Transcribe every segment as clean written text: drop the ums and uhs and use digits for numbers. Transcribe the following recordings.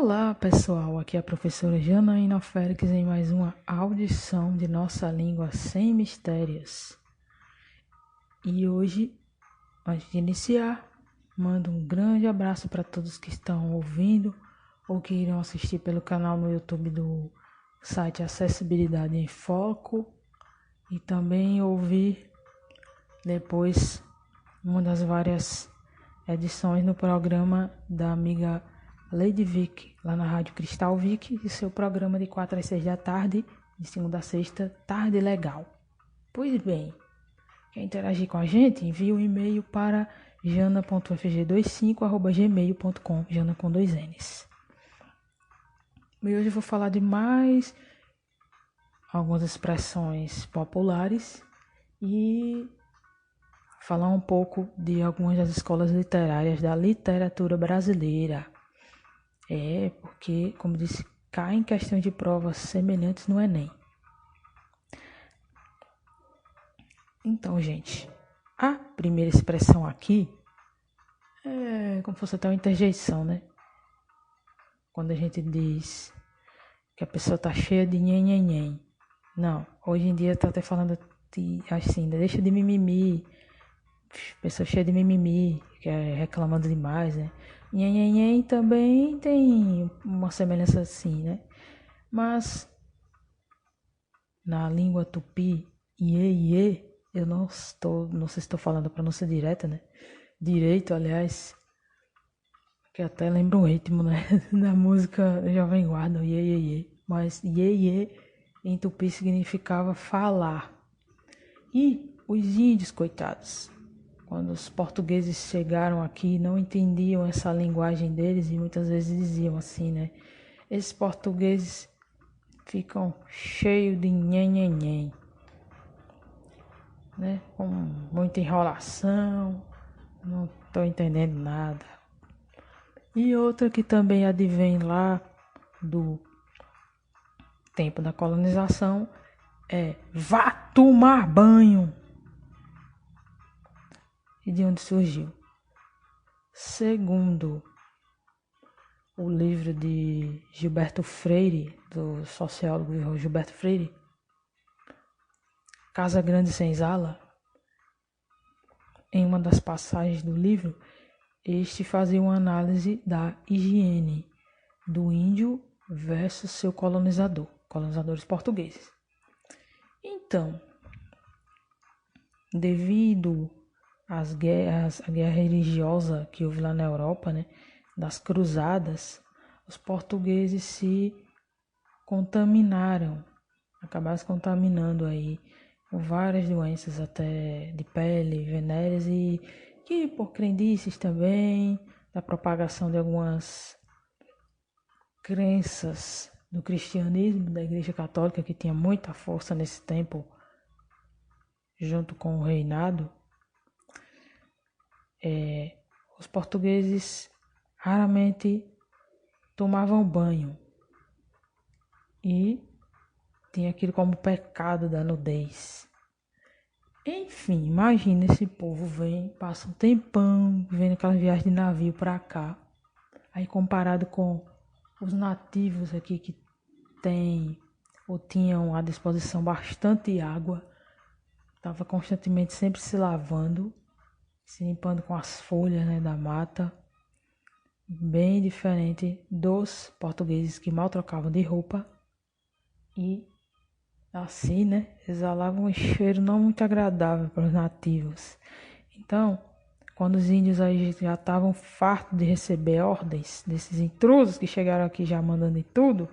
Olá, pessoal. Aqui é a professora Janaína Félix em mais uma audição de nossa língua sem mistérios. E hoje, antes de iniciar, mando um grande abraço para todos que estão ouvindo ou que irão assistir pelo canal no YouTube do site Acessibilidade em Foco e também ouvir depois uma das várias edições no programa da amiga Lady Vic, lá na Rádio Cristal Vic, e seu programa de 4 às 6 da tarde, de segunda a sexta, Tarde Legal. Pois bem, quer interagir com a gente? Envie um e-mail para jana.fg25@gmail.com, Jana com 2 N's. E hoje eu vou falar de mais algumas expressões populares e falar um pouco de algumas das escolas literárias da literatura brasileira. Porque, como disse, cai em questão de provas semelhantes no Enem. Então, gente, a primeira expressão aqui é como se fosse até uma interjeição, né? Quando a gente diz que a pessoa tá cheia de nhenhenhen. Não, hoje em dia tá até falando assim, deixa de mimimi. Pessoa cheia de mimimi, que é reclamando demais, né? Nhenhenhen também tem uma semelhança assim, né? Mas na língua tupi, iê, eu não sei se estou falando a pronúncia direta, né? Direito, aliás, que até lembra o ritmo, né? Da música Jovem Guarda, iê. Mas iê em tupi significava falar. E os índios, coitados, quando os portugueses chegaram aqui, não entendiam essa linguagem deles e muitas vezes diziam assim, né? Esses portugueses ficam cheios de nhenhenhen, né? Com muita enrolação, não estou entendendo nada. E outra que também advém lá do tempo da colonização é vá tomar banho. E de onde surgiu? Segundo o livro de Gilberto Freire, do sociólogo Gilberto Freire, Casa Grande Senzala, em uma das passagens do livro, este fazia uma análise da higiene do índio versus seu colonizadores portugueses. Então, devido às guerras, a guerra religiosa que houve lá na Europa, né, das cruzadas, os portugueses se contaminaram, acabaram se contaminando aí com várias doenças até de pele, venéreas e que por crendices também, da propagação de algumas crenças do cristianismo, da Igreja Católica, que tinha muita força nesse tempo, junto com o reinado, os portugueses raramente tomavam banho e tinha aquilo como pecado da nudez. Enfim, imagina esse povo passa um tempão vendo aquela viagem de navio para cá, aí comparado com os nativos aqui que tem ou tinham à disposição bastante água, estava constantemente sempre se lavando, se limpando com as folhas, né, da mata, bem diferente dos portugueses que mal trocavam de roupa e assim, né, exalavam um cheiro não muito agradável para os nativos. Então, quando os índios aí já estavam fartos de receber ordens desses intrusos que chegaram aqui já mandando em tudo,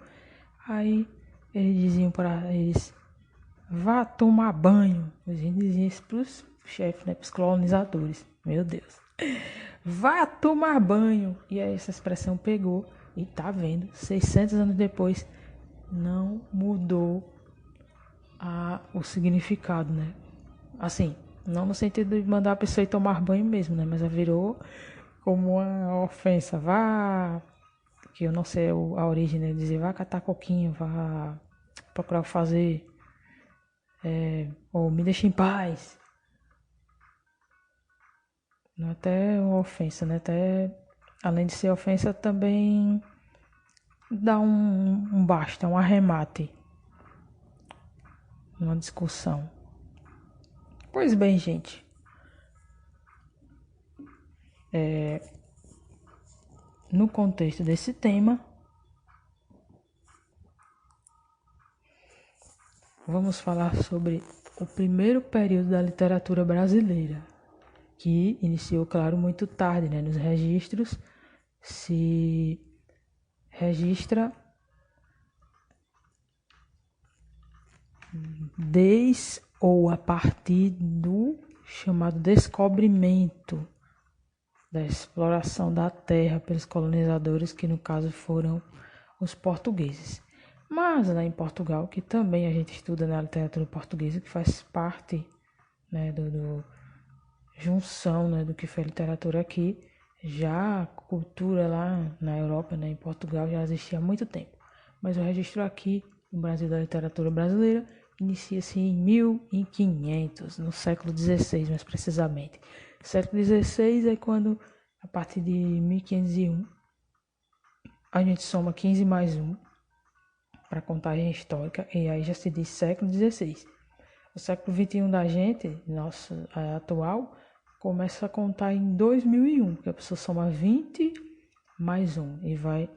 aí eles diziam para eles, vá tomar banho. Os índios diziam isso para os chefes, né, para os colonizadores. Meu Deus. Vá tomar banho. E aí essa expressão pegou e tá vendo, 600 anos depois, não mudou o significado, né? Assim, não no sentido de mandar a pessoa ir tomar banho mesmo, né? Mas virou como uma ofensa. Vá, que eu não sei a origem, né? Dizer, vá catar coquinho, vá procurar fazer, ou me deixa em paz. Não é até uma ofensa, né? Até, além de ser ofensa, também dar um basta, um arremate, uma discussão. Pois bem, gente, no contexto desse tema, vamos falar sobre o primeiro período da literatura brasileira, que iniciou, claro, muito tarde, né? Nos registros se registra desde ou a partir do chamado descobrimento da exploração da terra pelos colonizadores, que no caso foram os portugueses. Mas lá em Portugal, que também a gente estuda na literatura portuguesa, que faz parte, né, do junção, né, do que foi a literatura aqui, já a cultura lá na Europa, né, em Portugal, já existia há muito tempo. Mas o registro aqui no Brasil da literatura brasileira inicia-se em 1500, no século XVI, mais precisamente. Século XVI é quando, a partir de 1501, a gente soma 15 mais 1 para contagem histórica, e aí já se diz século XVI. O século XXI da gente, nosso atual, começa a contar em 2001, porque a pessoa soma 20 mais 1 e vai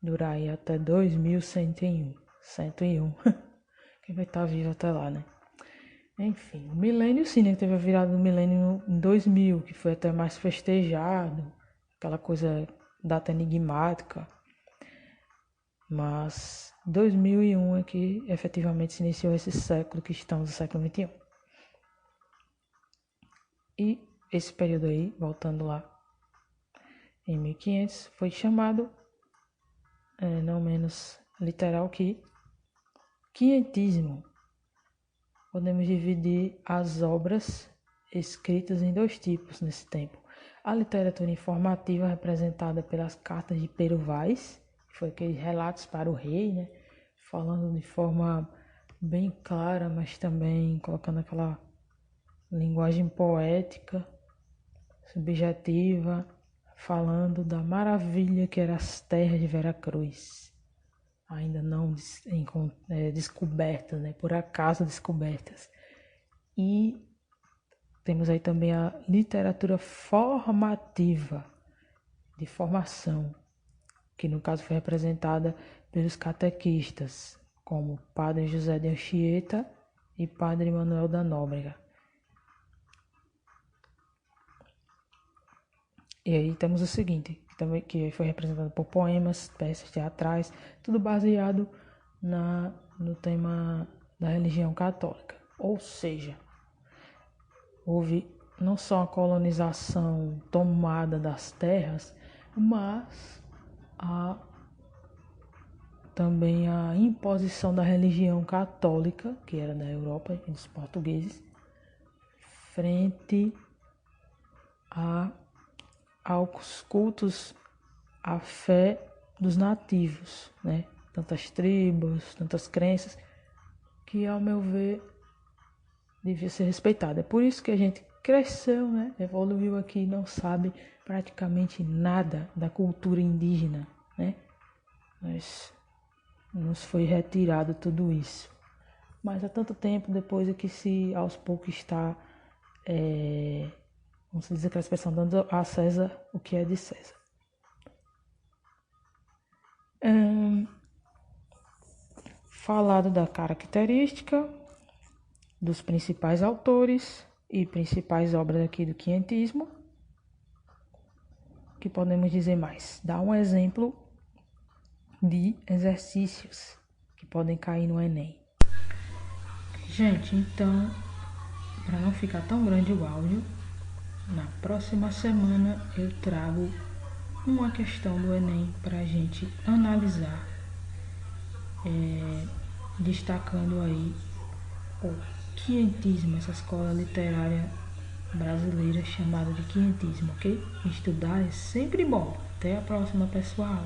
durar aí até 2101. 101. Quem vai estar vivo até lá, né? Enfim, o milênio sim, né? Teve a virada do milênio em 2000, que foi até mais festejado, aquela coisa, data enigmática. Mas 2001 é que efetivamente se iniciou esse século que estamos no século XXI. E esse período aí, voltando lá, em 1500, foi chamado, não menos literal que quinhentismo. Podemos dividir as obras escritas em dois tipos nesse tempo. A literatura informativa, representada pelas cartas de Pero Vaz, que foi aqueles relatos para o rei, né? Falando de forma bem clara, mas também colocando aquela linguagem poética, subjetiva, falando da maravilha que eram as terras de Veracruz, ainda não descobertas, né? Por acaso descobertas. E temos aí também a literatura formativa, de formação, que no caso foi representada pelos catequistas, como Padre José de Anchieta e Padre Manuel da Nóbrega. E aí temos o seguinte, que foi representado por poemas, peças teatrais, tudo baseado no tema da religião católica. Ou seja, houve não só a colonização, tomada das terras, mas também a imposição da religião católica, que era da Europa e dos portugueses, frente aos cultos à fé dos nativos, né? Tantas tribos, tantas crenças, que, ao meu ver, devia ser respeitada. É por isso que a gente cresceu, né? Evoluiu aqui e não sabe praticamente nada da cultura indígena, né? Nos foi retirado tudo isso. Mas há tanto tempo depois é que se aos poucos está, vamos dizer aquela expressão, dando a César o que é de César. Falado da característica dos principais autores e principais obras aqui do quinhentismo, que podemos dizer mais? Dá um exemplo de exercícios que podem cair no Enem. Gente, então, para não ficar tão grande o áudio, na próxima semana eu trago uma questão do Enem para a gente analisar, destacando aí o quinhentismo, essa escola literária brasileira chamada de quinhentismo, ok? Estudar é sempre bom. Até a próxima, pessoal!